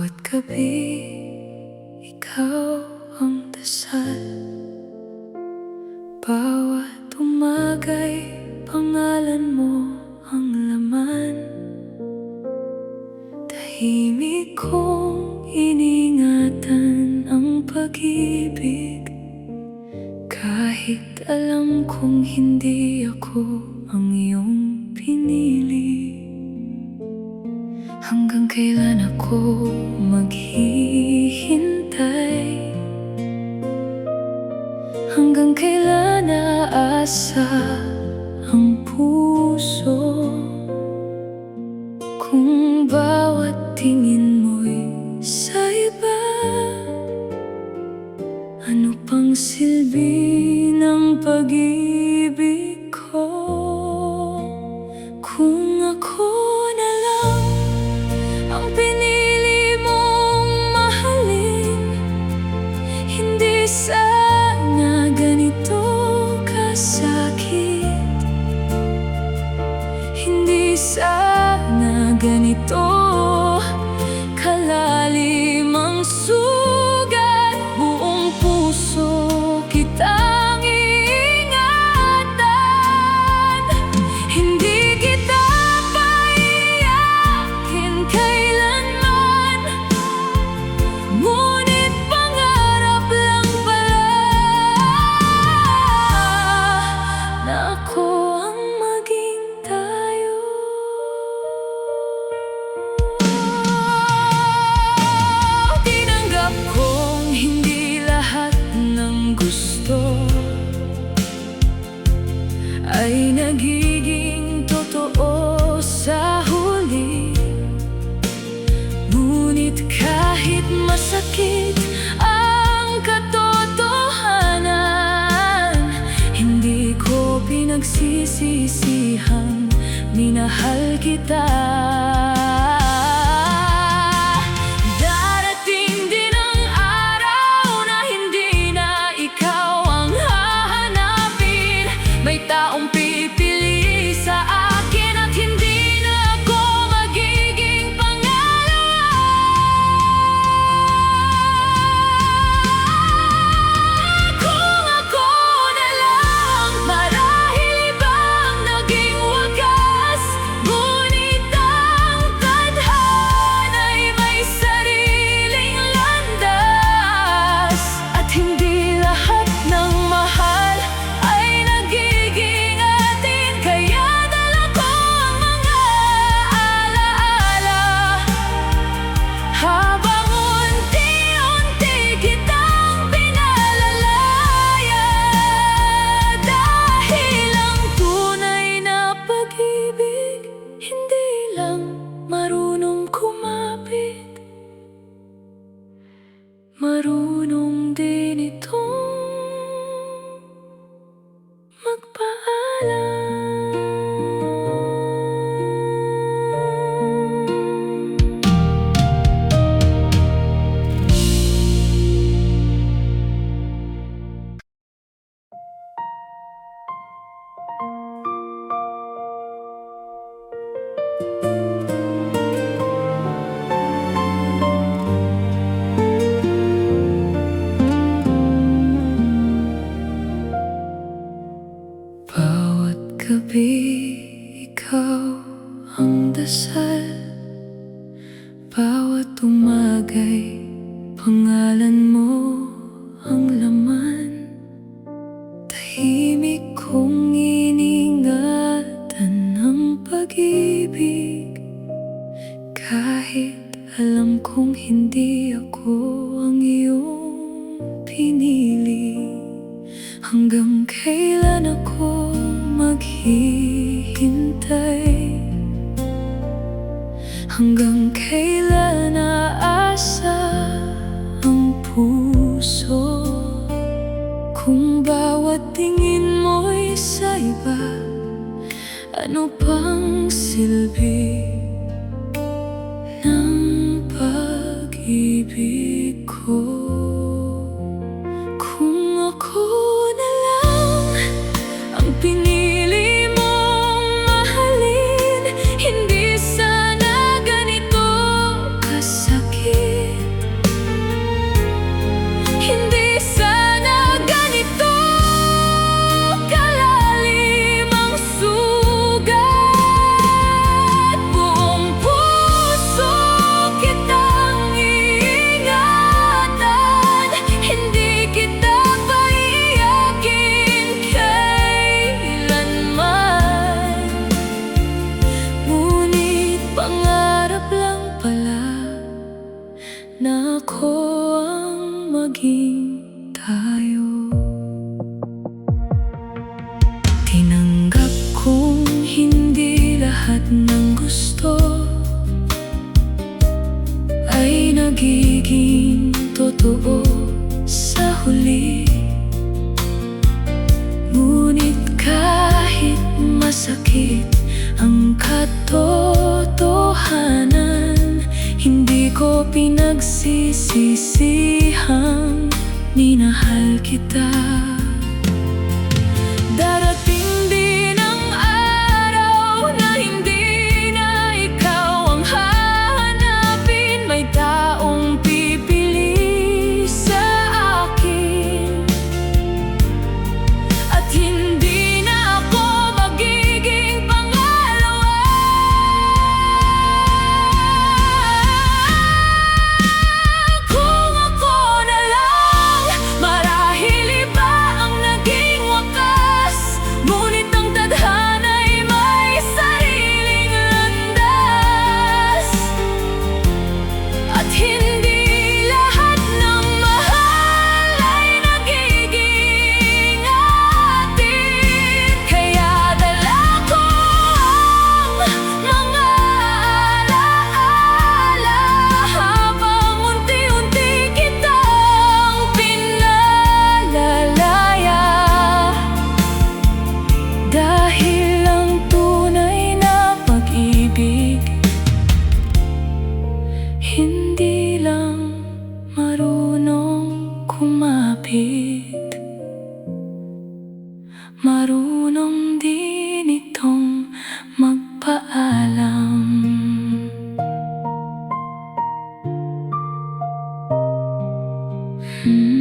Bawat gabi, ikaw ang dasal. Bawat umaga'y pangalan mo ang laman. Tahimik kong iningatan ang pag-ibig, kahit alam kong hindi ako ang iyong pinili. Hanggang kailan ako maghihintay? Hanggang kailan aasa ang puso? Kung bawat tingin mo'y sa iba, ano pang silbi ng pag-ibig ko? Kung ako na lang ang pinili mong mahalin, hindi sana ganito kasakit. Hindi sana ganito kalalim ang sugat. Buong puso kitang iingatan. Hindi kita paiyakin kailanman, ngunit pangarap lang pala na ako ang maging tayo. Tinanggap kong hindi lahat ng gusto ay nagiging totoo sa huli. Ngunit kahit masakit ang katotohanan, hindi ko pinagsisisihang minahal kita. Darating din ang araw na hindi na ikaw ang hahanapin. May taong pipili sa akin at hindi na ako magiging pangalawa. Kung ako na lang, marahil ibang naging wagas. Ngunit ang tadhana'y may sariling landas. At hindi lahat ng mahal ay nagiging atin. Kaya dala ko ang mga alaala habang unti-unti kitang pinalalaya. Dahil ang tunay na pag-ibig hindi lang marunong kumapit, marunong din itong magpaalam. Bawat gabi, ikaw ang dasal. Bawat umaga'y pangalan mo ang laman. Tahimik kong iningatan ang pag-ibig, kahit alam kong hindi ako ang iyong pinili. Hanggang kailan ako maghihintay? Hanggang kailan aasa ang puso? Kung bawat tingin mo'y sa iba, ano pang silbi ng pag-ibig ko? Kung ako na lang ang pinili mong mahalin, hindi sana ganito kasakit. na ako ang maging tayo. Tinanggap kong hindi lahat ng gusto ay nagiging totoo sa huli. Ngunit kahit masakit ang katotohanan, hindi ko pinagsisisihang minahal kita. Darating din ang araw na hindi na ikaw ang hahanapin. May taong pipili sa akin, at hindi na ako magiging pangalawa. Kung ako na lang, marahil iba ang naging wakas. Ngunit ang tadhana'y may sariling landas, at hindi lahat ng mahal ay nagiging atin. Kaya dala ko ang mga alaala habang unti-unti kitang pinalalaya. Dahil ang tunay na pag-ibig hindi lang marunong kumapit, marunong din itong magpaalam. Hmm.